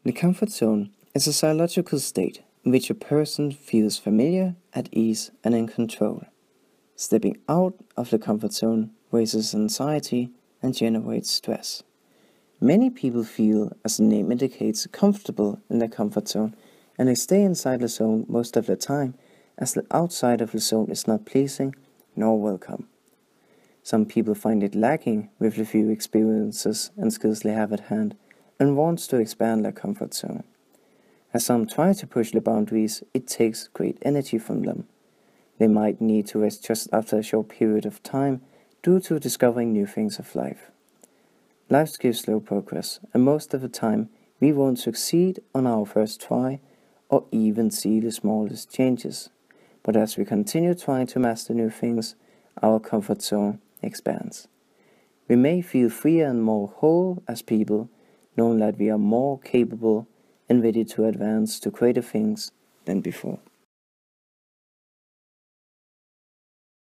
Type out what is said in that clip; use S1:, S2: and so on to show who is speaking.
S1: The comfort zone is a psychological state in which a person feels familiar, at ease, and in control. Stepping out of the comfort zone raises anxiety and generates stress. Many people feel, as the name indicates, comfortable in their comfort zone, and they stay inside the zone most of the time, as the outside of the zone is not pleasing nor welcome. Some people find it lacking with the few experiences and skills they have at hand, and wants to expand their comfort zone. As some try to push the boundaries, it takes great energy from them. They might need to rest just after a short period of time due to discovering new things of life. Life gives slow progress, and most of the time we won't succeed on our first try or even see the smallest changes. But as we continue trying to master new things, our comfort zone expands. We may feel freer and more whole as people, knowing that we are more capable and ready to advance to greater things than before.